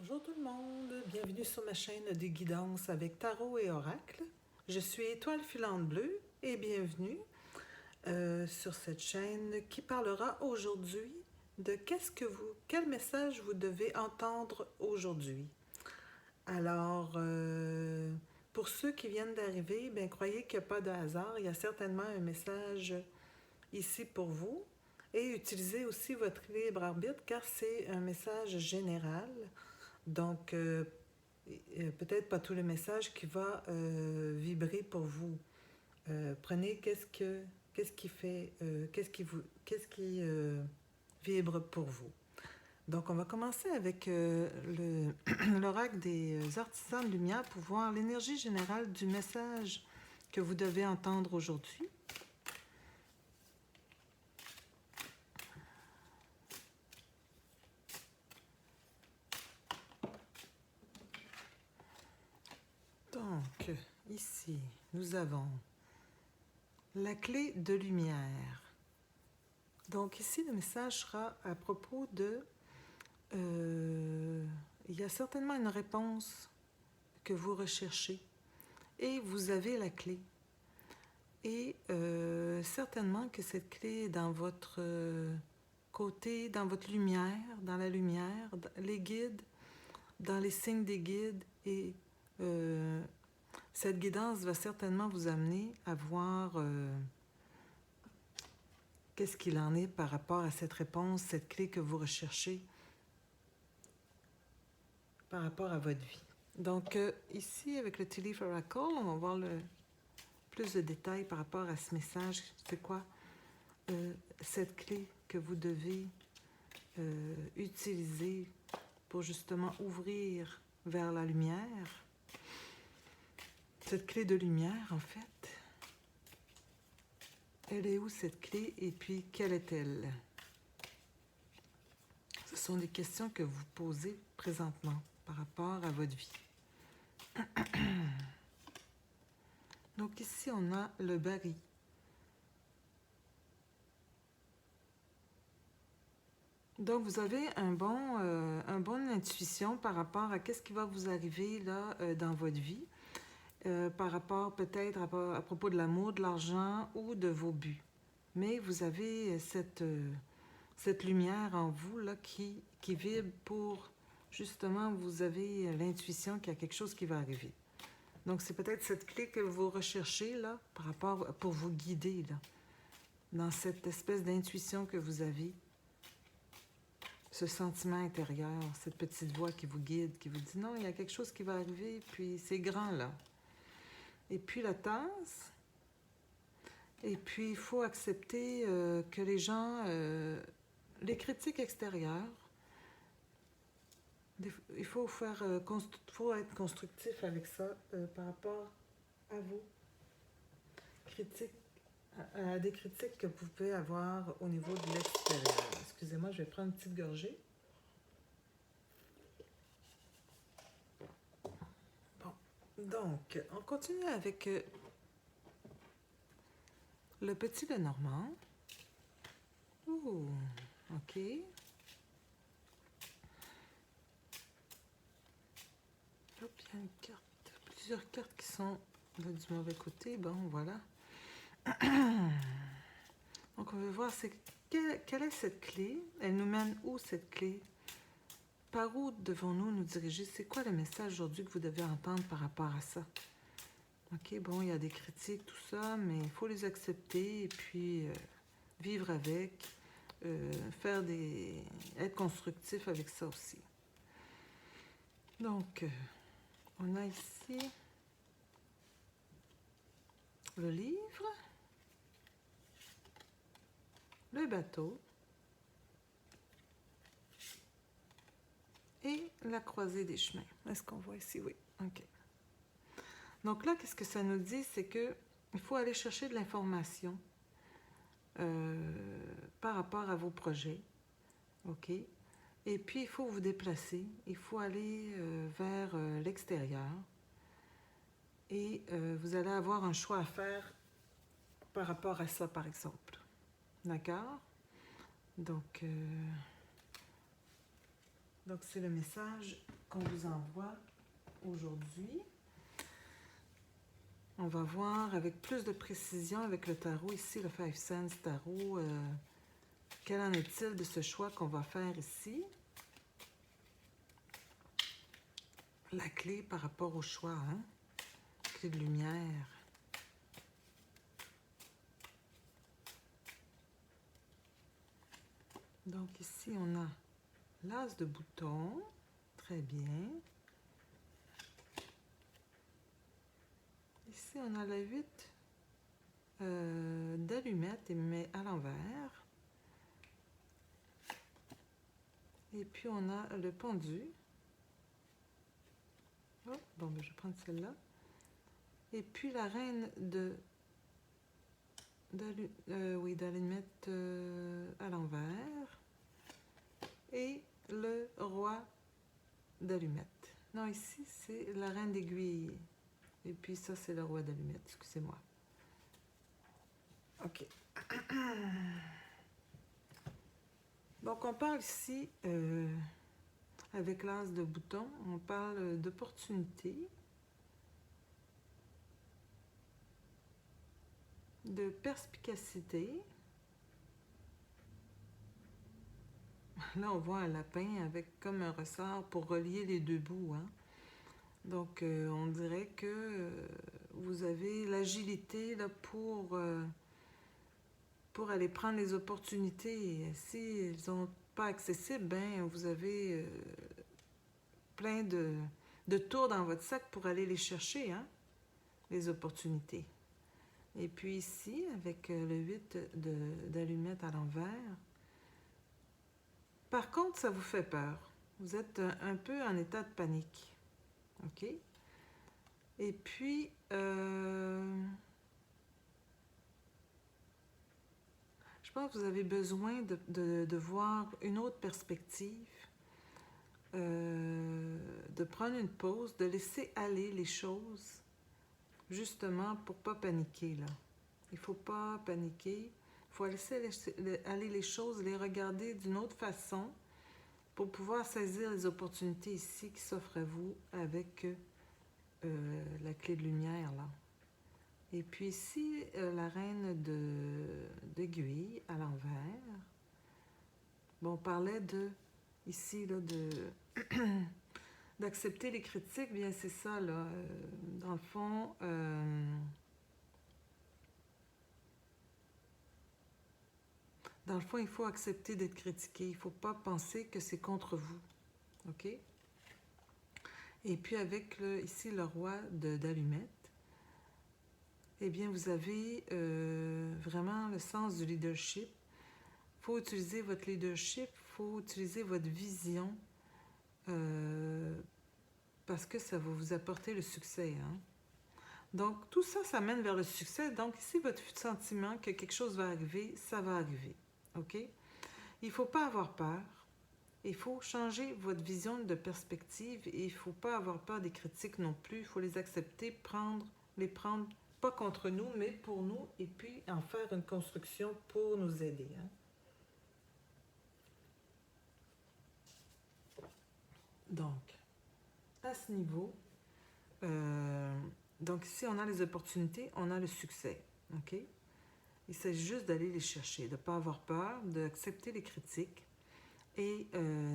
Bonjour tout le monde, bienvenue sur ma chaîne de guidance avec Tarot et Oracle. Je suis Étoile Filante Bleue et bienvenue sur cette chaîne qui parlera aujourd'hui de quel message vous devez entendre aujourd'hui. Alors, pour ceux qui viennent d'arriver, bien, croyez qu'il n'y a pas de hasard, il y a certainement un message ici pour vous. Et utilisez aussi votre libre arbitre car c'est un message général. Donc, peut-être pas tout le message qui va vibrer pour vous. Prenez qu'est-ce qui fait, qu'est-ce qui vibre pour vous. Donc, on va commencer avec l'oracle des artisans de lumière pour voir l'énergie générale du message que vous devez entendre aujourd'hui. Donc, ici, nous avons la clé de lumière. Donc, ici, le message sera à propos de... il y a certainement une réponse que vous recherchez et vous avez la clé. Et certainement que cette clé est dans votre côté, dans votre lumière, dans la lumière, les guides, dans les signes des guides. Et cette guidance va certainement vous amener à voir qu'est-ce qu'il en est par rapport à cette réponse, cette clé que vous recherchez par rapport à votre vie. Donc, ici, avec le Tea Leaf Oracle, on va voir plus de détails par rapport à ce message. C'est quoi cette clé que vous devez utiliser pour justement ouvrir vers la lumière. Cette clé de lumière, en fait, elle est où cette clé et puis quelle est-elle? Ce sont des questions que vous posez présentement par rapport à votre vie. Donc ici, on a le baril. Donc, vous avez un bonne intuition par rapport à qu'est-ce qui va vous arriver là dans votre vie, par rapport peut-être à propos de l'amour, de l'argent ou de vos buts. Mais vous avez cette lumière en vous là qui vibre pour, justement, vous avez l'intuition qu'il y a quelque chose qui va arriver. Donc, c'est peut-être cette clé que vous recherchez là, par rapport, pour vous guider là, dans cette espèce d'intuition que vous avez. Ce sentiment intérieur, cette petite voix qui vous guide, qui vous dit non, il y a quelque chose qui va arriver, puis c'est grand là. Et puis la tasse. Et puis il faut accepter que les gens, les critiques extérieures, il faut faut être constructif avec ça par rapport à vos critiques, à des critiques que vous pouvez avoir au niveau de l'extérieur. Excusez-moi, je vais prendre une petite gorgée. Donc, on continue avec le petit Lenormand. Ouh, ok. Hop, il y a une carte, plusieurs cartes qui sont là, du mauvais côté. Bon, voilà. Donc, on veut voir quelle est cette clé. Elle nous mène où, cette clé? Par où devons-nous nous diriger? C'est quoi le message aujourd'hui que vous devez entendre par rapport à ça? Ok, bon, il y a des critiques, tout ça, mais il faut les accepter et puis vivre avec, être constructif avec ça aussi. Donc, on a ici le livre, le bateau et la croisée des chemins. Est-ce qu'on voit ici? Oui, ok. Donc là, qu'est-ce que ça nous dit? C'est que il faut aller chercher de l'information par rapport à vos projets, ok? Et puis, il faut vous déplacer, il faut aller vers l'extérieur et vous allez avoir un choix à faire par rapport à ça, par exemple. D'accord? Donc, Donc, c'est le message qu'on vous envoie aujourd'hui. On va voir avec plus de précision avec le tarot ici, le Five Sense Tarot. Quel en est-il de ce choix qu'on va faire ici? La clé par rapport au choix, hein? Clé de lumière. Donc ici, on a l'as de bouton. Très bien. Ici, on a la 8 d'allumettes, mais à l'envers. Et puis, on a le pendu. Oh, bon, ben, je vais prendre celle-là. Et puis, la reine d'allumettes à l'envers. Et le roi d'allumettes. Non, ici, c'est la reine d'aiguille. Et puis, ça, c'est le roi d'allumettes. Excusez-moi. OK. Donc, on parle ici, avec l'as de bouton, on parle d'opportunité, de perspicacité. Là, on voit un lapin avec comme un ressort pour relier les deux bouts, hein? Donc, on dirait que vous avez l'agilité là, pour aller prendre les opportunités. Si elles ne sont pas accessibles, ben, vous avez plein de tours dans votre sac pour aller les chercher, hein, les opportunités. Et puis ici, avec le 8 d'allumettes à l'envers, par contre, ça vous fait peur. Vous êtes un peu en état de panique. OK? Et puis, je pense que vous avez besoin de voir une autre perspective, de prendre une pause, de laisser aller les choses, justement pour ne pas paniquer, là. Il ne faut pas paniquer. Il faut laisser aller les choses, les regarder d'une autre façon pour pouvoir saisir les opportunités ici qui s'offrent à vous avec la clé de lumière, là. Et puis ici, la reine d'aiguille à l'envers. Bon, on parlait ici, là, d'accepter les critiques. Bien, c'est ça, là. Dans le fond, il faut accepter d'être critiqué. Il ne faut pas penser que c'est contre vous. OK? Et puis, avec ici le roi d'allumettes, eh bien, vous avez vraiment le sens du leadership. Il faut utiliser votre leadership, il faut utiliser votre vision parce que ça va vous apporter le succès, hein? Donc, tout ça, ça mène vers le succès. Donc, ici, votre sentiment que quelque chose va arriver, ça va arriver. OK? Il ne faut pas avoir peur. Il faut changer votre vision de perspective et il ne faut pas avoir peur des critiques non plus. Il faut les accepter, les prendre, pas contre nous, mais pour nous, et puis en faire une construction pour nous aider, hein? Donc, à ce niveau, donc ici, on a les opportunités, on a le succès. OK? Il s'agit juste d'aller les chercher, de ne pas avoir peur, d'accepter les critiques et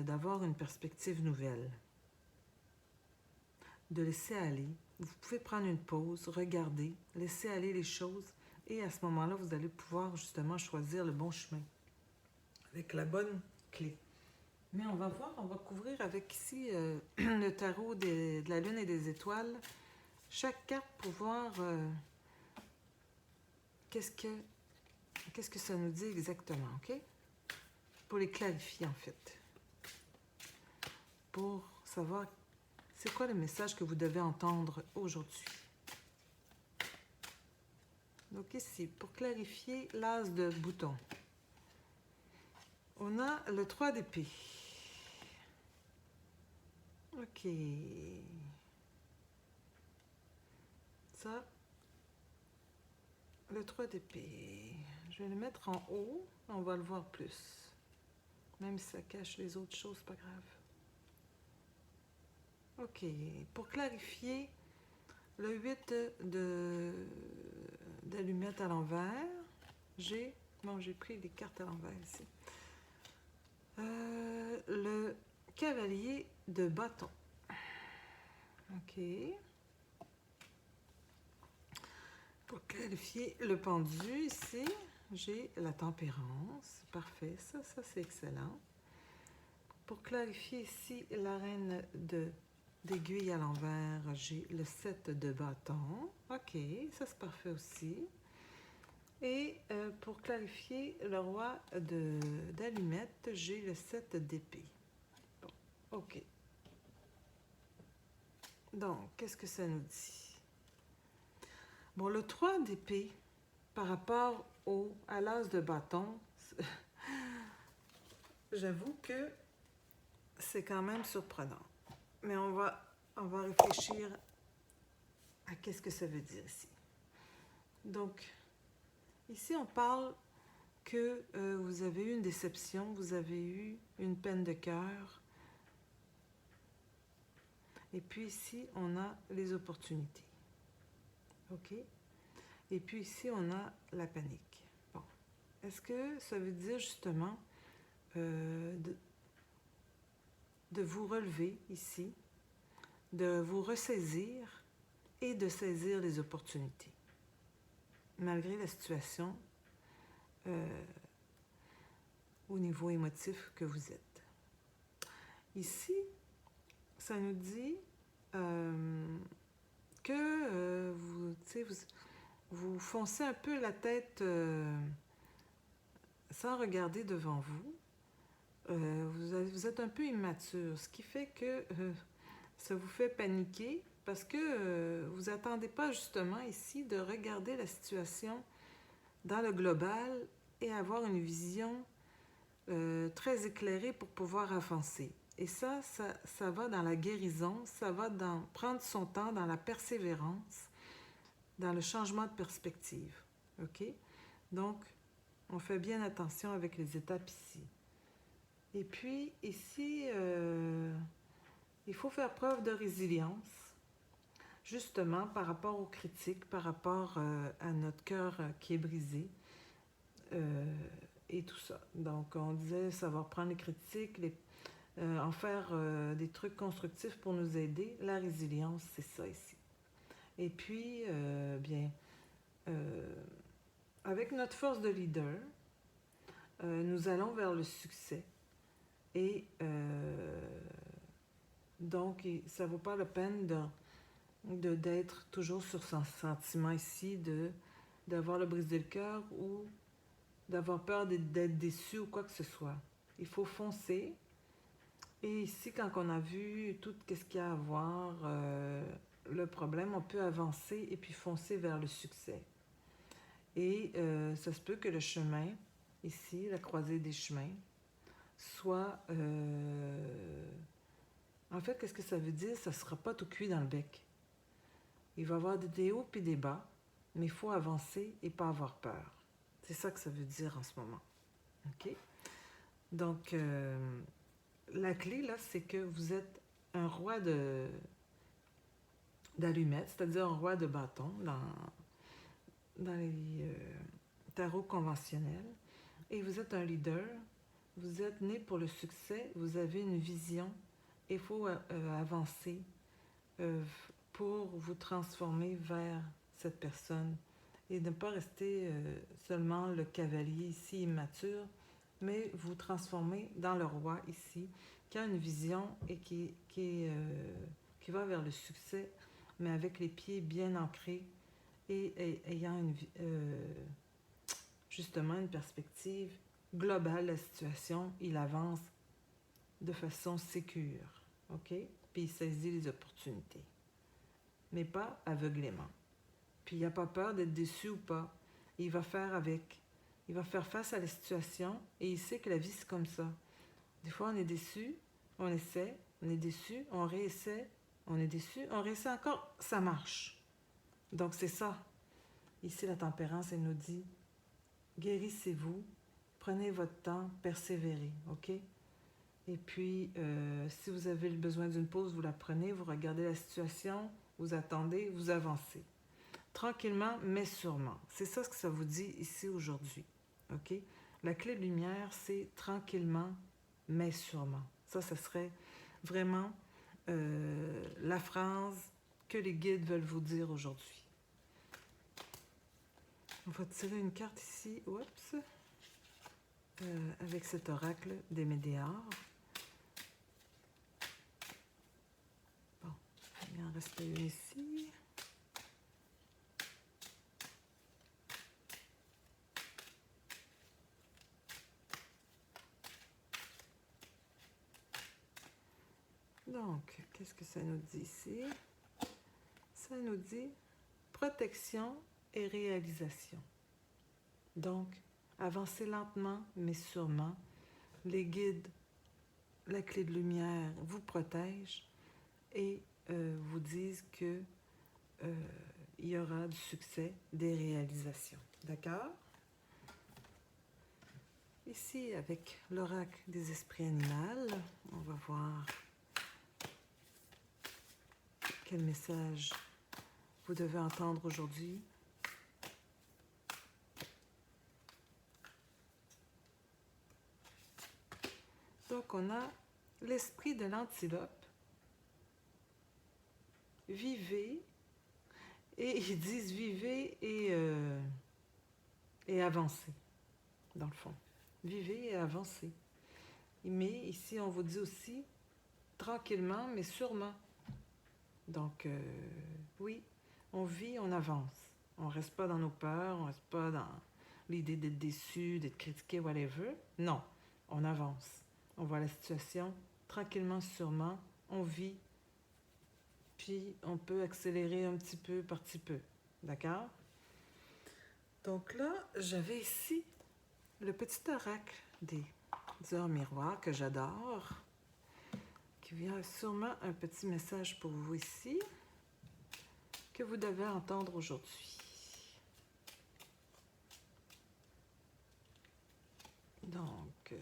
d'avoir une perspective nouvelle. De laisser aller. Vous pouvez prendre une pause, regarder, laisser aller les choses et à ce moment-là, vous allez pouvoir justement choisir le bon chemin avec la bonne clé. Mais on va voir, on va couvrir avec ici le tarot de la lune et des étoiles. Chaque carte pour voir qu'est-ce que ça nous dit exactement, OK? Pour les clarifier, en fait. Pour savoir c'est quoi le message que vous devez entendre aujourd'hui. Donc ici, pour clarifier l'as de bouton, on a le 3 d'épée. OK. Ça, le 3 d'épée. Je vais le mettre en haut, on va le voir plus. Même si ça cache les autres choses, pas grave. OK. Pour clarifier, le 8 d'allumettes à l'envers, j'ai pris les cartes à l'envers ici. Le cavalier de bâton. OK. Pour clarifier le pendu ici, j'ai la tempérance. Parfait, ça c'est excellent. Pour clarifier ici la reine d'aiguille à l'envers, j'ai le 7 de bâton. OK, ça c'est parfait aussi. Et pour clarifier le roi d'allumettes, j'ai le 7 d'épée. Bon, OK. Donc, qu'est-ce que ça nous dit? Bon, le 3 d'épée, par rapport à l'as de bâton, j'avoue que c'est quand même surprenant. Mais on va réfléchir à qu'est-ce que ça veut dire ici. Donc, ici, on parle que vous avez eu une déception, vous avez eu une peine de cœur. Et puis ici, on a les opportunités. OK? Et puis ici, on a la panique. Bon. Est-ce que ça veut dire justement de vous relever ici, de vous ressaisir et de saisir les opportunités, malgré la situation au niveau émotif que vous êtes. Ici, ça nous dit que vous foncez un peu la tête sans regarder devant vous. Vous êtes un peu immature, ce qui fait que ça vous fait paniquer parce que vous n'attendez pas justement ici de regarder la situation dans le global et avoir une vision très éclairée pour pouvoir avancer. Et ça va dans la guérison, ça va dans prendre son temps, dans la persévérance, dans le changement de perspective. OK? Donc, on fait bien attention avec les étapes ici. Et puis, ici, il faut faire preuve de résilience, justement, par rapport aux critiques, par rapport à notre cœur qui est brisé, et tout ça. Donc, on disait savoir prendre les critiques, en faire des trucs constructifs pour nous aider. La résilience, c'est ça ici. Et puis, avec notre force de leader, nous allons vers le succès. Et donc, ça ne vaut pas la peine d'être toujours sur son sentiment ici, d'avoir le brisé le cœur ou d'avoir peur d'être déçu ou quoi que ce soit. Il faut foncer. Et ici, quand on a vu tout ce qu'il y a à voir, le problème, on peut avancer et puis foncer vers le succès. Et ça se peut que le chemin, ici, la croisée des chemins, soit... en fait, qu'est-ce que ça veut dire? Ça ne sera pas tout cuit dans le bec. Il va y avoir des hauts et des bas, mais il faut avancer et pas avoir peur. C'est ça que ça veut dire en ce moment. OK? Donc, la clé, là, c'est que vous êtes un roi d'allumettes, c'est-à-dire un roi de bâton dans les tarots conventionnels. Et vous êtes un leader, vous êtes né pour le succès, vous avez une vision, et il faut avancer pour vous transformer vers cette personne et ne pas rester seulement le cavalier ici immature, mais vous transformer dans le roi ici, qui a une vision et qui va vers le succès, mais avec les pieds bien ancrés et ayant justement une perspective globale de la situation. Il avance de façon sécure, OK? Puis il saisit les opportunités, mais pas aveuglément. Puis il n'a pas peur d'être déçu ou pas. Il va faire avec. Il va faire face à la situation et il sait que la vie, c'est comme ça. Des fois, on est déçu, on essaie, on est déçu, on réessaie, on est déçu, on réessaie encore, ça marche. Donc, c'est ça. Ici, la tempérance, elle nous dit, guérissez-vous, prenez votre temps, persévérez, OK? Et puis, si vous avez le besoin d'une pause, vous la prenez, vous regardez la situation, vous attendez, vous avancez. Tranquillement, mais sûrement. C'est ça ce que ça vous dit ici aujourd'hui. OK? La clé de lumière, c'est tranquillement, mais sûrement. Ça serait vraiment la phrase que les guides veulent vous dire aujourd'hui. On va tirer une carte ici, oups, avec cet oracle des Médéors. Bon, il en reste une ici. Donc, qu'est-ce que ça nous dit ici? Ça nous dit protection et réalisation. Donc, avancez lentement, mais sûrement. Les guides, la clé de lumière vous protègent et vous disent que il y aura du succès, des réalisations. D'accord? Ici, avec l'oracle des esprits animaux, on va voir quel message vous devez entendre aujourd'hui. Donc, on a l'esprit de l'antilope. Vivez, et ils disent vivez et avancez, dans le fond. Vivez et avancez. Mais ici, on vous dit aussi tranquillement, mais sûrement. Donc, oui, on vit, on avance. On ne reste pas dans nos peurs, on ne reste pas dans l'idée d'être déçu, d'être critiqué, whatever. Non, on avance. On voit la situation tranquillement, sûrement. On vit, puis on peut accélérer un petit peu par petit peu. D'accord? Donc là, j'avais ici le petit oracle des heures miroirs que j'adore, qui vient sûrement un petit message pour vous ici, que vous devez entendre aujourd'hui. Donc,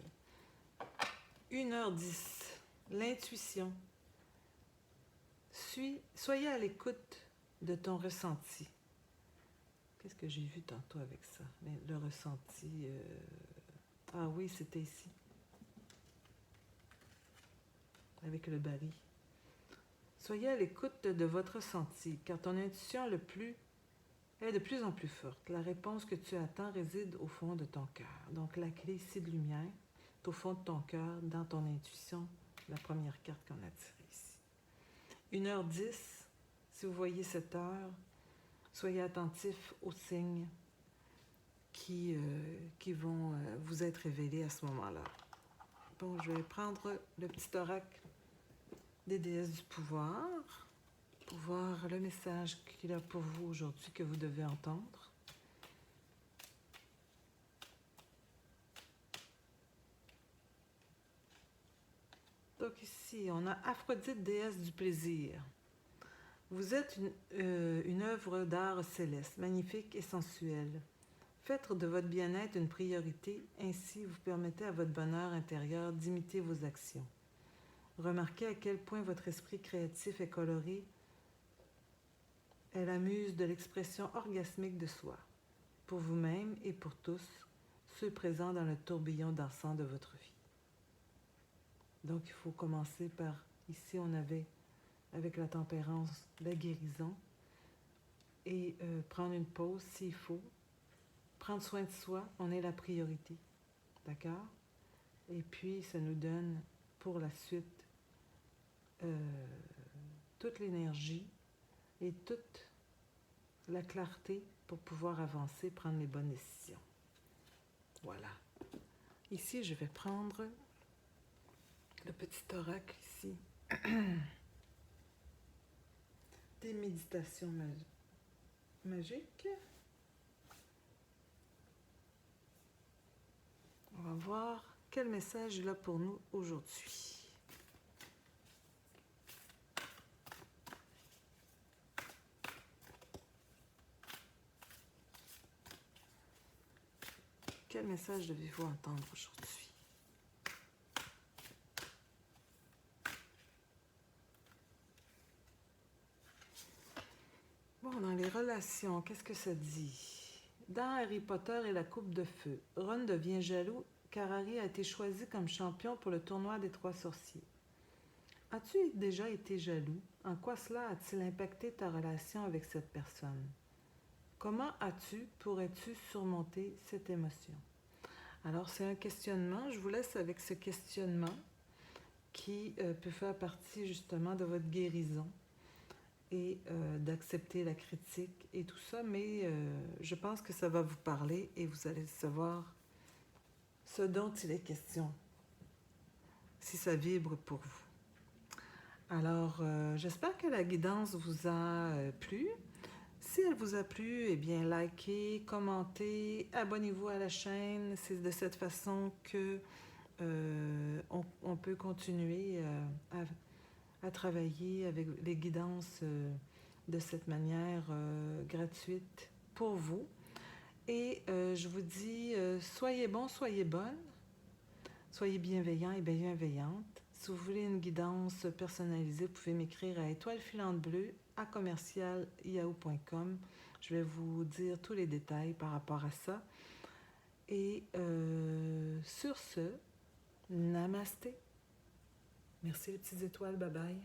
1h10, l'intuition. Soyez à l'écoute de ton ressenti. Qu'est-ce que j'ai vu tantôt avec ça? Le ressenti... Ah oui, c'était ici. Avec le baril. Soyez à l'écoute de votre ressenti, car ton intuition est de plus en plus forte. La réponse que tu attends réside au fond de ton cœur. Donc la clé ici de lumière, est au fond de ton cœur, dans ton intuition, la première carte qu'on a tirée ici. 1h10, si vous voyez cette heure, soyez attentifs aux signes qui vont vous être révélés à ce moment-là. Bon, je vais prendre le petit oracle des déesses du pouvoir pour voir le message qu'il a pour vous aujourd'hui que vous devez entendre. Donc ici, on a Aphrodite, déesse du plaisir. Vous êtes une œuvre d'art céleste, magnifique et sensuelle. Faites de votre bien-être une priorité, ainsi vous permettez à votre bonheur intérieur d'imiter vos actions. Remarquez à quel point votre esprit créatif est coloré. Elle amuse de l'expression orgasmique de soi, pour vous-même et pour tous, ceux présents dans le tourbillon dansant de votre vie. Donc, il faut commencer par, ici on avait, avec la tempérance, la guérison, et prendre une pause s'il faut. Prendre soin de soi, on est la priorité, d'accord? Et puis, ça nous donne, pour la suite, toute l'énergie et toute la clarté pour pouvoir avancer, prendre les bonnes décisions. Voilà. Ici, je vais prendre le petit oracle ici. Des méditations magiques. On va voir quel message il a pour nous aujourd'hui. Quel message devez-vous entendre aujourd'hui? dans les relations, qu'est-ce que ça dit? Dans Harry Potter et la Coupe de Feu, Ron devient jaloux car Harry a été choisi comme champion pour le tournoi des Trois Sorciers. As-tu déjà été jaloux? En quoi cela a-t-il impacté ta relation avec cette personne? Comment pourrais-tu surmonter cette émotion? Alors, c'est un questionnement. Je vous laisse avec ce questionnement qui peut faire partie justement de votre guérison et d'accepter la critique et tout ça, mais je pense que ça va vous parler et vous allez savoir ce dont il est question, si ça vibre pour vous. Alors, j'espère que la guidance vous a plu. Si elle vous a plu, eh bien, likez, commentez, abonnez-vous à la chaîne. C'est de cette façon que on peut continuer à travailler avec les guidances de cette manière gratuite pour vous. Et je vous dis, soyez bons, soyez bonnes, soyez bienveillants et bienveillantes. Si vous voulez une guidance personnalisée, vous pouvez m'écrire à étoilefilantebleue@yahoo.com. Je vais vous dire tous les détails par rapport à ça. Et sur ce, namasté. Merci les petites étoiles, bye bye.